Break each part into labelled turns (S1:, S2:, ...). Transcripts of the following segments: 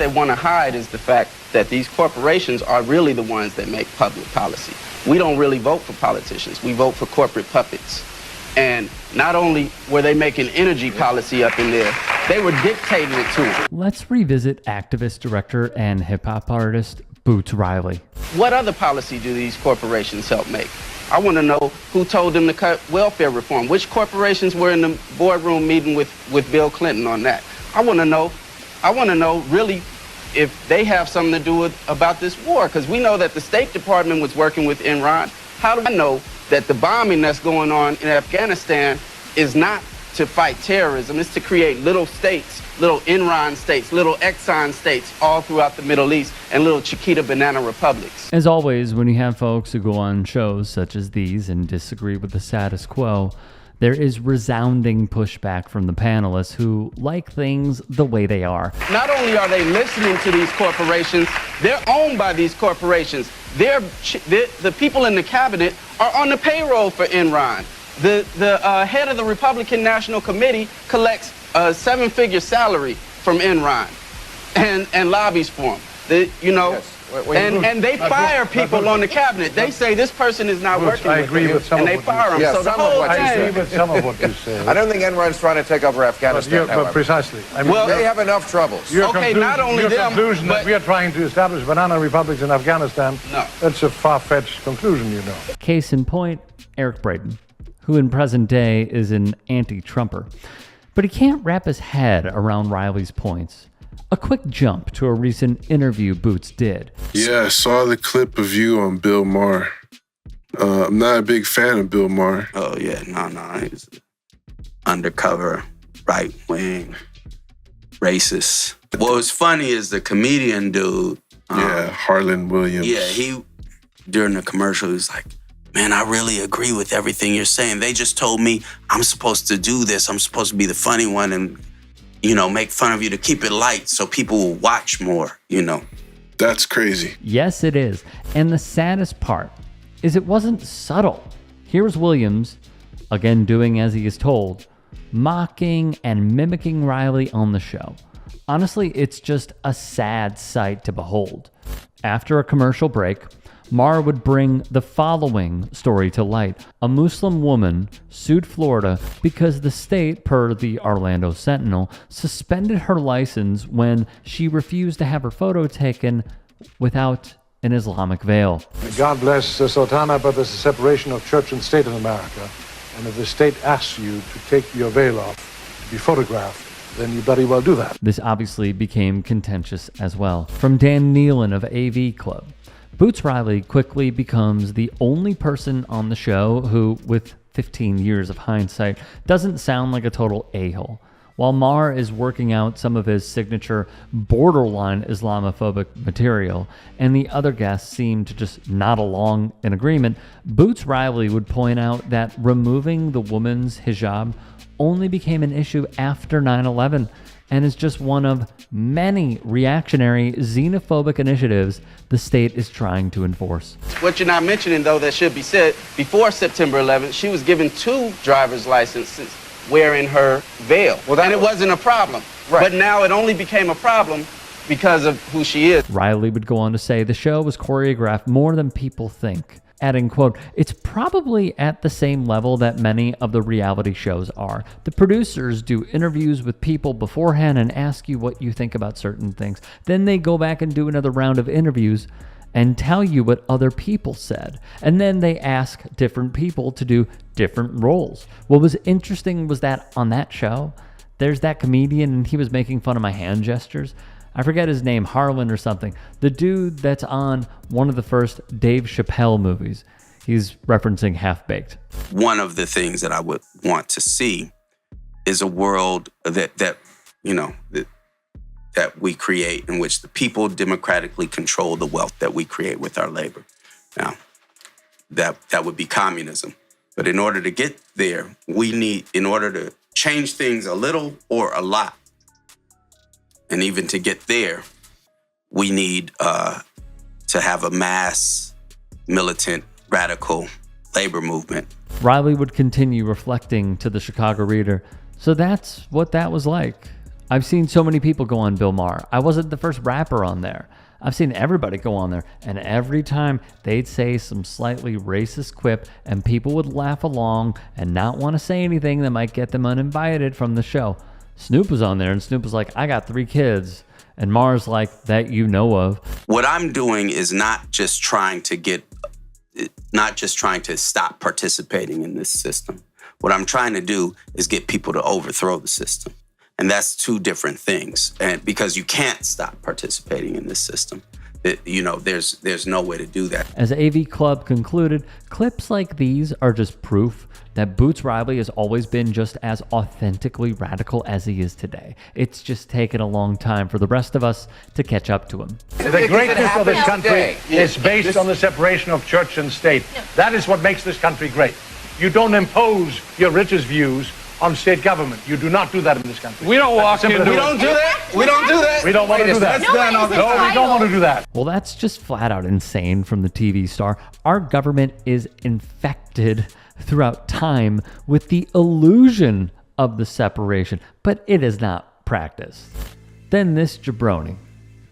S1: they want to hide is the fact that these corporations are really the ones that make public policy. We don't really vote for politicians. We vote for corporate puppets. And not only were they making energy policy up in there, they were dictating it to them.
S2: Let's revisit activist, director, and hip-hop artist Boots Riley.
S1: What other policy do these corporations help make? I want to know who told them to cut welfare reform. Which corporations were in the boardroom meeting with Bill Clinton on that? I want to know really if they have something to do about this war, because we know that the State Department was working with Enron. How do I know that the bombing that's going on in Afghanistan is not to fight terrorism? It's to create little states, little Enron states, little Exxon states all throughout the Middle East, and little Chiquita banana republics.
S2: As always, when you have folks who go on shows such as these and disagree with the status quo, there is resounding pushback from the panelists who like things the way they are.
S1: Not only are they listening to these corporations, they're owned by these corporations. The people in the cabinet are on the payroll for Enron. The head of the Republican National Committee collects a 7-figure salary from Enron and lobbies for them.
S3: Yes.
S1: And they fire people on the cabinet. They say this person is not working with them, and they fire them.
S3: Yeah,
S1: so the whole
S3: I agree
S1: thing.
S3: with some of what you say. I don't think Enron's trying to take over Afghanistan.
S4: But precisely. I mean,
S1: Well,
S3: they have enough troubles.
S1: Okay, not only
S4: your
S1: them,
S4: conclusion that
S1: but-
S4: we are trying to establish banana republics in Afghanistan,
S1: No.
S4: that's a far-fetched conclusion, you know.
S2: Case in point, Eric Braeden, who in present day is an anti-Trumper. But he can't wrap his head around Riley's points. A quick jump to a recent interview Boots did.
S5: Yeah, I saw the clip of you on Bill Maher. I'm not a big fan of Bill Maher.
S1: Oh, yeah, no, he's undercover, right-wing, racist. What was funny is the comedian dude.
S5: Harlan Williams.
S1: Yeah, he, during the commercial, he was like, man, I really agree with everything you're saying. They just told me I'm supposed to do this. I'm supposed to be the funny one and, make fun of you to keep it light so people will watch more,
S5: That's crazy.
S2: Yes, it is. And the saddest part is it wasn't subtle. Here's Williams, again doing as he is told, mocking and mimicking Riley on the show. Honestly, it's just a sad sight to behold. After a commercial break, Maher would bring the following story to light. A Muslim woman sued Florida because the state, per the Orlando Sentinel, suspended her license when she refused to have her photo taken without an Islamic veil.
S4: God bless Sultana, but there's a separation of church and state in America. And if the state asks you to take your veil off, to be photographed, then you bloody well do that.
S2: This obviously became contentious as well. From Dan Nealon of AV Club, Boots Riley quickly becomes the only person on the show who, with 15 years of hindsight, doesn't sound like a total a-hole. While Maher is working out some of his signature borderline Islamophobic material, and the other guests seem to just nod along in agreement, Boots Riley would point out that removing the woman's hijab only became an issue after 9/11, and is just one of many reactionary xenophobic initiatives the state is trying to enforce.
S1: What you're not mentioning, though, that should be said, before September 11th, she was given 2 driver's licenses wearing her veil. And it wasn't a problem.
S3: Right.
S1: But now it only became a problem because of who she is.
S2: Riley would go on to say the show was choreographed more than people think, adding, quote, "It's probably at the same level that many of the reality shows are. The producers do interviews with people beforehand and ask you what you think about certain things. Then they go back and do another round of interviews and tell you what other people said. And then they ask different people to do different roles." What was interesting was that on that show, there's that comedian and he was making fun of my hand gestures. I forget his name, Harlan or something. The dude that's on one of the first Dave Chappelle movies. He's referencing Half-Baked.
S1: One of the things that I would want to see is a world that we create in which the people democratically control the wealth that we create with our labor. Now, that would be communism. But in order to get there, in order to change things a little or a lot, and even to get there, we need to have a mass, militant, radical labor movement.
S2: Riley would continue reflecting to the Chicago Reader, "So that's what that was like. I've seen so many people go on Bill Maher. I wasn't the first rapper on there. I've seen everybody go on there, and every time they'd say some slightly racist quip, and people would laugh along and not want to say anything that might get them uninvited from the show. Snoop was on there, and Snoop was like, I got 3 kids. And Maher's like, that you know of.
S6: What I'm doing is not just trying to stop participating in this system. What I'm trying to do is get people to overthrow the system. And that's 2 different things. And because you can't stop participating in this system. There's no way to do that.
S2: As AV Club concluded, clips like these are just proof that Boots Riley has always been just as authentically radical as he is today. It's just taken a long time for the rest of us to catch up to him.
S4: The greatness of this country is based on the separation of church and state. That is what makes this country great. You don't impose your religious views on state government. You do not do that in this country.
S1: We don't walk into it. We don't do that. We don't do that.
S4: We don't want to do that. No, we don't want to do that.
S2: Well, that's just flat out insane from the TV star. Our government is infected throughout time with the illusion of the separation, but it is not practiced. Then this jabroni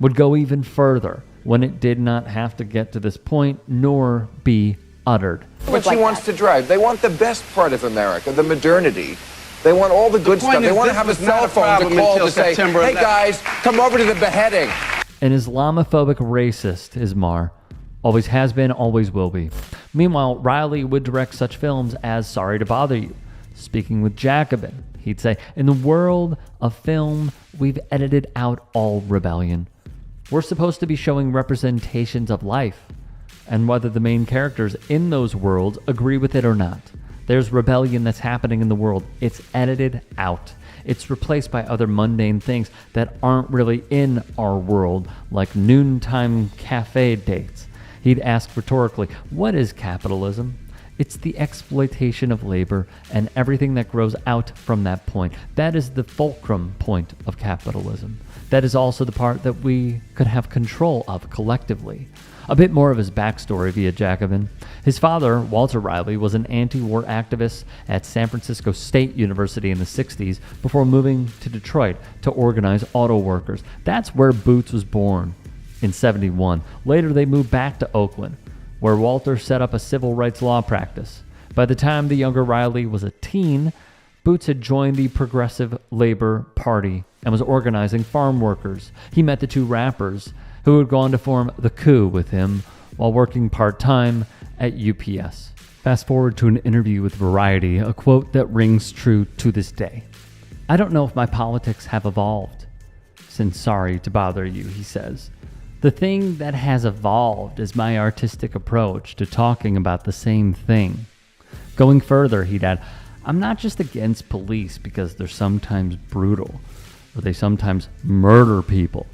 S2: would go even further when it did not have to get to this point nor be uttered.
S3: What she wants to drive. They want the best part of America, the modernity. They want all the good stuff. They want to have a cell phone to call to say, hey guys, come over to the beheading.
S2: An Islamophobic racist is Maher. Always has been, always will be. Meanwhile, Riley would direct such films as Sorry to Bother You. Speaking with Jacobin, he'd say, in the world of film, we've edited out all rebellion. We're supposed to be showing representations of life, and whether the main characters in those worlds agree with it or not. There's rebellion that's happening in the world. It's edited out. It's replaced by other mundane things that aren't really in our world, like noontime cafe dates. He'd ask rhetorically, what is capitalism? It's the exploitation of labor and everything that grows out from that point. That is the fulcrum point of capitalism. That is also the part that we could have control of collectively. A bit more of his backstory via Jacobin. His father, Walter Riley, was an anti-war activist at San Francisco State University in the 60s before moving to Detroit to organize auto workers. That's where Boots was born in 71. Later, they moved back to Oakland, where Walter set up a civil rights law practice. By the time the younger Riley was a teen, Boots had joined the Progressive Labor Party and was organizing farm workers. He met the 2 rappers who had gone to form The Coup with him while working part-time at UPS. Fast forward to an interview with Variety, a quote that rings true to this day. I don't know if my politics have evolved since Sorry to Bother You, he says. The thing that has evolved is my artistic approach to talking about the same thing. Going further, he'd add, I'm not just against police because they're sometimes brutal or they sometimes murder people.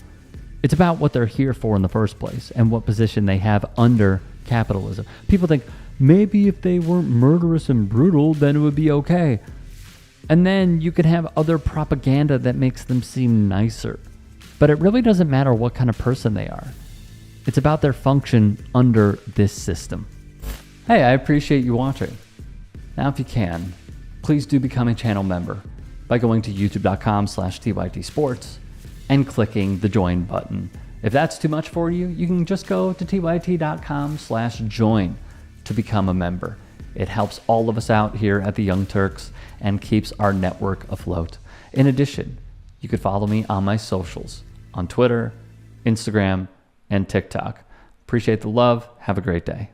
S2: It's about what they're here for in the first place and what position they have under capitalism. People think, maybe if they weren't murderous and brutal, then it would be okay. And then you could have other propaganda that makes them seem nicer. But it really doesn't matter what kind of person they are. It's about their function under this system. Hey, I appreciate you watching. Now, if you can, please do become a channel member by going to youtube.com/tytsports and clicking the join button. If that's too much for you, you can just go to tyt.com/join to become a member. It helps all of us out here at the Young Turks and keeps our network afloat. In addition, you could follow me on my socials on Twitter, Instagram, and TikTok. Appreciate the love. Have a great day.